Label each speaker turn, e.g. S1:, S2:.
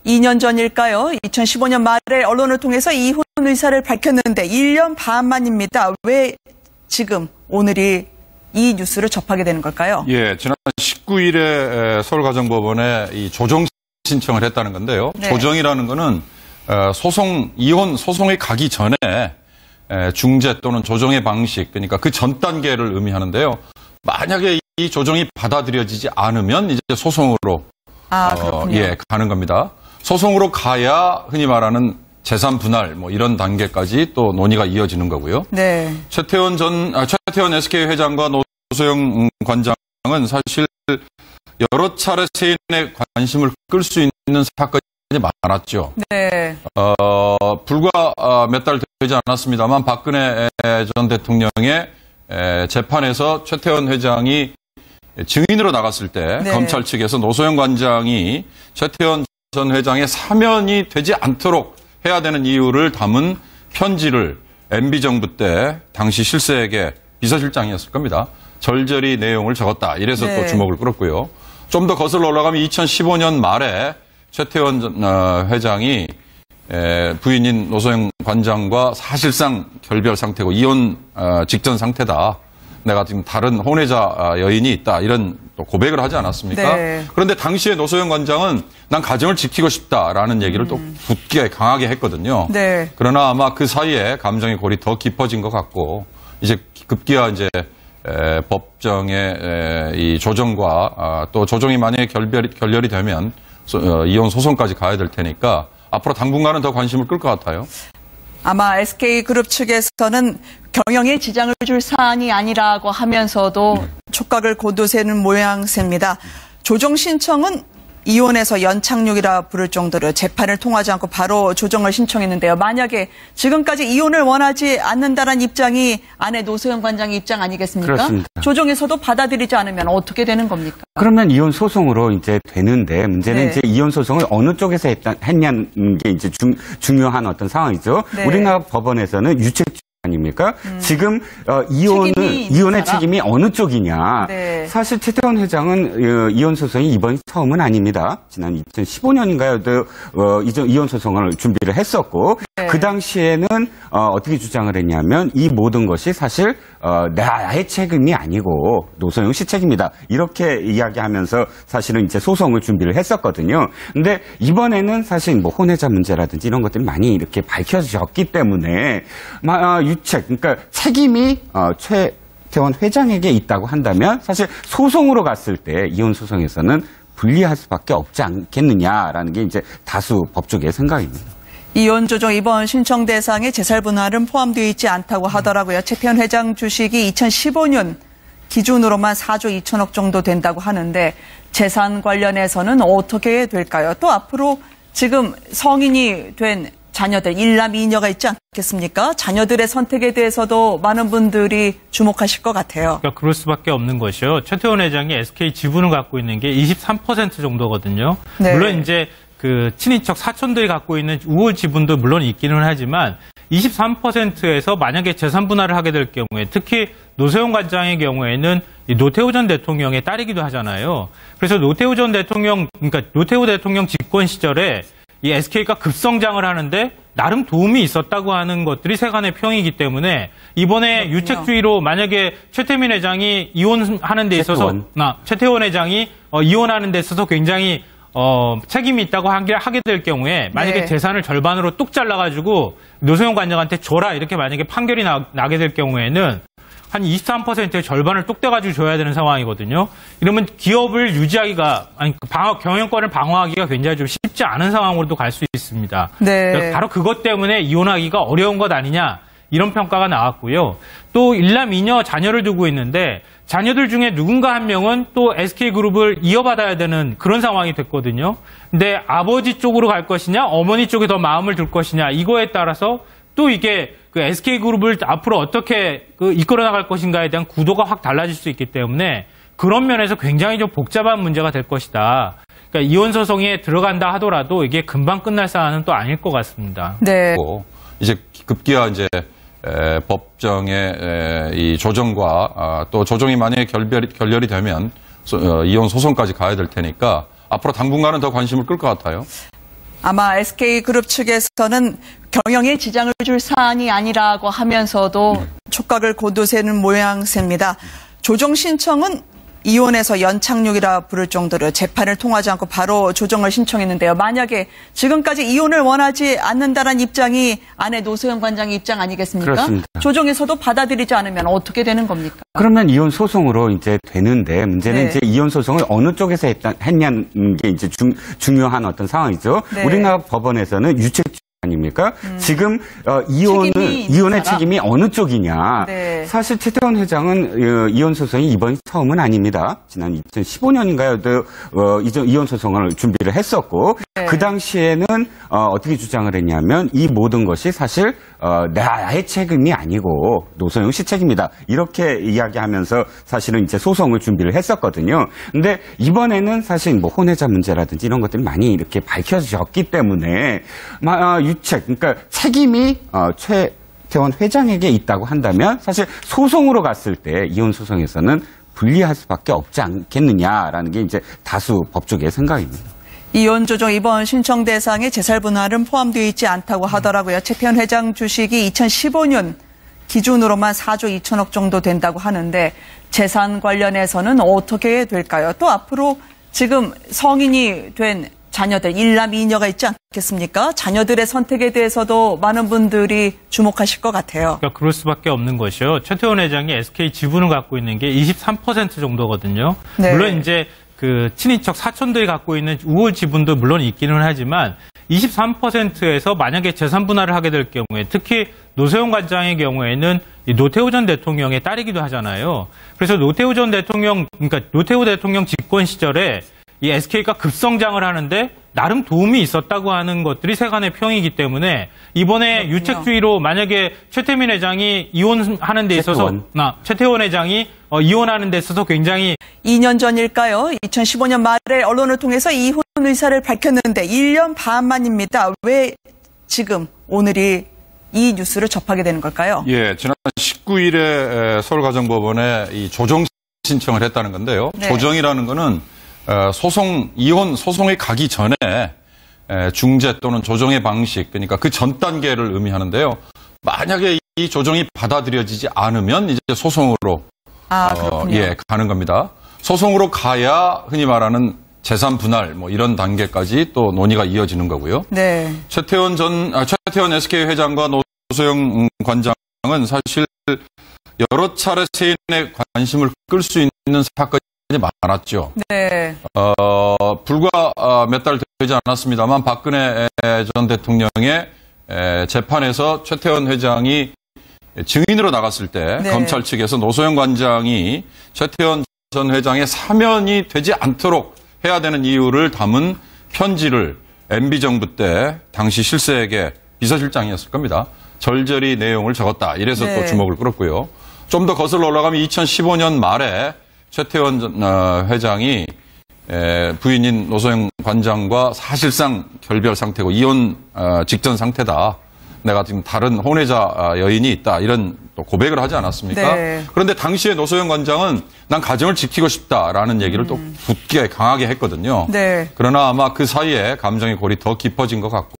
S1: 2년 전일까요? 2015년 말에 언론을 통해서 이혼 의사를 밝혔는데 1년 반 만입니다. 왜 지금 오늘이 이 뉴스를 접하게 되는 걸까요?
S2: 예, 지난 19일에 서울가정법원에 이 조정 신청을 했다는 건데요.
S1: 네.
S2: 조정이라는 거는 이혼 소송에 가기 전에 중재 또는 조정의 방식, 그러니까 그 전 단계를 의미하는데요. 만약에 이 조정이 받아들여지지 않으면 이제 소송으로 가는 겁니다. 소송으로 가야 흔히 말하는 재산 분할 이런 단계까지 또 논의가 이어지는 거고요.
S1: 네.
S2: 최태원 SK 회장과 노소영 관장은 사실 여러 차례 세인의 관심을 끌 수 있는 사건이 많았죠.
S1: 네.
S2: 불과 몇 달 되지 않았습니다만 박근혜 전 대통령의 재판에서 최태원 회장이 증인으로 나갔을 때
S1: 네.
S2: 검찰 측에서 노소영 관장이 최태원 전 회장의 사면이 되지 않도록 해야 되는 이유를 담은 편지를 MB정부 때 당시 실세에게 비서실장이었을 겁니다. 절절히 내용을 적었다. 이래서
S1: 네.
S2: 또 주목을 끌었고요. 좀 더 거슬러 올라가면 2015년 말에 최태원 회장이 부인인 노소영 관장과 사실상 결별 상태고 이혼 직전 상태다. 내가 지금 다른 혼외자 여인이 있다. 이런 또 고백을 하지 않았습니까?
S1: 네.
S2: 그런데 당시에 노소영 관장은 난 가정을 지키고 싶다라는 얘기를 또 굳게 강하게 했거든요.
S1: 네.
S2: 그러나 아마 그 사이에 감정의 골이 더 깊어진 것 같고 이제 급기야 이제 법정의 이 조정과 또 조정이 만약에 결렬이 되면 이혼 소송까지 가야 될 테니까 앞으로 당분간은 더 관심을 끌 것 같아요.
S1: 아마 SK그룹 측에서는 경영에 지장을 줄 사안이 아니라고 하면서도 촉각을 고두세는 모양새입니다. 조정 신청은 이혼해서 연착륙이라 부를 정도로 재판을 통하지 않고 바로 조정을 신청했는데요. 만약에 지금까지 이혼을 원하지 않는다는 입장이 아내 노소영 관장의 입장 아니겠습니까?
S3: 그렇습니다.
S1: 조정에서도 받아들이지 않으면 어떻게 되는 겁니까?
S3: 그러면 이혼 소송으로 이제 되는데 문제는
S1: 네.
S3: 이제 이혼 소송을 어느 쪽에서 했냐는 게 이제 중요한 어떤 상황이죠.
S1: 네.
S3: 우리나라 법원에서는 유책 아닙니까? 지금 이혼의 책임이 어느 쪽이냐.
S1: 네.
S3: 사실 최태원 회장은 이혼 소송이 이번 처음은 아닙니다. 지난 2015년인가요? 이혼 소송을 준비를 했었고
S1: 네.
S3: 그 당시에는 어떻게 주장을 했냐면 이 모든 것이 사실 나의 책임이 아니고 노소영 씨 책임이다. 이렇게 이야기하면서 사실은 이제 소송을 준비를 했었거든요. 근데 이번에는 사실 혼외자 문제라든지 이런 것들이 많이 이렇게 밝혀졌기 때문에 유책, 그러니까 책임이 최태원 회장에게 있다고 한다면 사실 소송으로 갔을 때 이혼 소송에서는 불리할 수밖에 없지 않겠느냐라는 게 이제 다수 법조계의 생각입니다.
S1: 이혼 조정 이번 신청 대상에 재산 분할은 포함되어 있지 않다고 하더라고요. 최태원 회장 주식이 2015년 기준으로만 4조 2천억 정도 된다고 하는데 재산 관련해서는 어떻게 될까요? 또 앞으로 지금 성인이 된 자녀들, 1남 2녀가 있지 않겠습니까? 자녀들의 선택에 대해서도 많은 분들이 주목하실 것 같아요.
S4: 그러니까 그럴 수밖에 없는 것이요. 최태원 회장이 SK 지분을 갖고 있는 게 23% 정도거든요.
S1: 네.
S4: 물론 이제 그 친인척 사촌들이 갖고 있는 우월 지분도 물론 있기는 하지만 23%에서 만약에 재산 분할을 하게 될 경우에 특히 노소영 관장의 경우에는 노태우 전 대통령의 딸이기도 하잖아요. 그래서 노태우 대통령 집권 시절에 이 SK가 급성장을 하는데 나름 도움이 있었다고 하는 것들이 세간의 평이기 때문에 이번에 그렇군요. 유책주의로 만약에 최태민 회장이 이혼하는 데 있어서 최태원 회장이 이혼하는 데 있어서 굉장히 책임이 있다고 하게 될 경우에 만약에
S1: 네.
S4: 재산을 절반으로 뚝 잘라가지고 노소영 관장한테 줘라 이렇게 만약에 판결이 나게 될 경우에는 한 23%의 절반을 뚝 떼가지고 줘야 되는 상황이거든요. 이러면 기업을 경영권을 방어하기가 굉장히 좀 쉽지 않은 상황으로도 갈 수 있습니다.
S1: 네.
S4: 바로 그것 때문에 이혼하기가 어려운 것 아니냐 이런 평가가 나왔고요. 또 1남 2녀 자녀를 두고 있는데 자녀들 중에 누군가 한 명은 또 SK그룹을 이어받아야 되는 그런 상황이 됐거든요. 근데 아버지 쪽으로 갈 것이냐 어머니 쪽에 더 마음을 둘 것이냐 이거에 따라서 또 이게 그 SK그룹을 앞으로 어떻게 이끌어 나갈 것인가에 대한 구도가 확 달라질 수 있기 때문에 그런 면에서 굉장히 좀 복잡한 문제가 될 것이다. 그러니까 이혼 소송에 들어간다 하더라도 이게 금방 끝날 사안은 또 아닐 것 같습니다.
S1: 네.
S2: 이제 급기야 이제 법정의 이 조정과 또 조정이 만약에 결렬이 되면 이혼 소송까지 가야 될 테니까 앞으로 당분간은 더 관심을 끌 것 같아요.
S1: 아마 SK그룹 측에서는 경영에 지장을 줄 사안이 아니라고 하면서도 촉각을 곤두세는 모양새입니다. 조정 신청은 이혼해서 연착륙이라 부를 정도로 재판을 통하지 않고 바로 조정을 신청했는데요. 만약에 지금까지 이혼을 원하지 않는다는 입장이 아내 노소영 관장의 입장 아니겠습니까?
S3: 그렇습니다.
S1: 조정에서도 받아들이지 않으면 어떻게 되는 겁니까?
S3: 그러면 이혼 소송으로 이제 되는데 문제는
S1: 네.
S3: 이제 이혼 소송을 어느 쪽에서 했냐는 게 이제 중요한 어떤 상황이죠.
S1: 네.
S3: 우리나라 법원에서는 유책 아닙니까? 지금
S1: 책임이
S3: 이혼의
S1: 있는
S3: 책임이 어느 쪽이냐?
S1: 네.
S3: 사실 최태원 회장은 이혼 소송이 이번이 처음은 아닙니다. 지난 2015년인가요? 이혼 소송을 준비를 했었고
S1: 네.
S3: 그 당시에는 어떻게 주장을 했냐면 이 모든 것이 사실 나의 책임이 아니고 노소영 씨 책임이다. 이렇게 이야기하면서 사실은 이제 소송을 준비를 했었거든요. 근데 이번에는 사실 뭐 혼외자 문제라든지 이런 것들이 많이 이렇게 밝혀졌기 때문에 유책, 그러니까 책임이 최태원 회장에게 있다고 한다면 사실 소송으로 갔을 때 이혼 소송에서는 불리할 수밖에 없지 않겠느냐라는 게 이제 다수 법조계의 생각입니다.
S1: 이혼 조정 이번 신청 대상에 재산 분할은 포함되어 있지 않다고 하더라고요. 최태원 회장 주식이 2015년 기준으로만 4조 2천억 정도 된다고 하는데 재산 관련해서는 어떻게 될까요? 또 앞으로 지금 성인이 된 자녀들, 1남 2녀가 있지 않겠습니까? 자녀들의 선택에 대해서도 많은 분들이 주목하실 것 같아요.
S4: 그러니까 그럴 수밖에 없는 것이요. 최태원 회장이 SK 지분을 갖고 있는 게 23% 정도거든요.
S1: 네.
S4: 물론 이제 그 친인척 사촌들이 갖고 있는 우월 지분도 물론 있기는 하지만 23%에서 만약에 재산 분할을 하게 될 경우에 특히 노소영 관장의 경우에는 이 노태우 전 대통령의 딸이기도 하잖아요. 그래서 노태우 전 대통령, 그러니까 노태우 대통령 집권 시절에 이 SK가 급성장을 하는데 나름 도움이 있었다고 하는 것들이 세간의 평이기 때문에 이번에
S1: 그렇군요.
S4: 유책주의로 만약에 최태민 회장이 이혼하는 데 있어서 최태원 회장이 이혼하는 데 있어서 굉장히
S1: 2년 전일까요? 2015년 말에 언론을 통해서 이혼 의사를 밝혔는데 1년 반 만입니다. 왜 지금 오늘이 이 뉴스를 접하게 되는 걸까요?
S2: 예, 지난 19일에 서울가정법원에 이 조정 신청을 했다는 건데요.
S1: 네.
S2: 조정이라는 거는 이혼 소송에 가기 전에 중재 또는 조정의 방식, 그러니까 그 전 단계를 의미하는데요. 만약에 이 조정이 받아들여지지 않으면 이제 소송으로
S1: 그렇군요.
S2: 가는 겁니다. 소송으로 가야 흔히 말하는 재산 분할 뭐 이런 단계까지 또 논의가 이어지는 거고요.
S1: 네.
S2: 최태원 SK 회장과 노소영 관장은 사실 여러 차례 세인의 관심을 끌 수 있는 사건이 많았죠.
S1: 네.
S2: 불과 몇 달 되지 않았습니다만 박근혜 전 대통령의 재판에서 최태원 회장이 증인으로 나갔을 때
S1: 네.
S2: 검찰 측에서 노소영 관장이 최태원 전 회장의 사면이 되지 않도록 해야 되는 이유를 담은 편지를 MB정부 때 당시 실세에게 비서실장이었을 겁니다. 절절히 내용을 적었다. 이래서
S1: 네.
S2: 또 주목을 끌었고요. 좀 더 거슬러 올라가면 2015년 말에 최태원 회장이 부인인 노소영 관장과 사실상 결별 상태고 이혼 직전 상태다. 내가 지금 다른 혼외자 여인이 있다. 이런 또 고백을 하지 않았습니까?
S1: 네.
S2: 그런데 당시에 노소영 관장은 난 가정을 지키고 싶다라는 얘기를 또 굳게 강하게 했거든요.
S1: 네.
S2: 그러나 아마 그 사이에 감정의 골이 더 깊어진 것 같고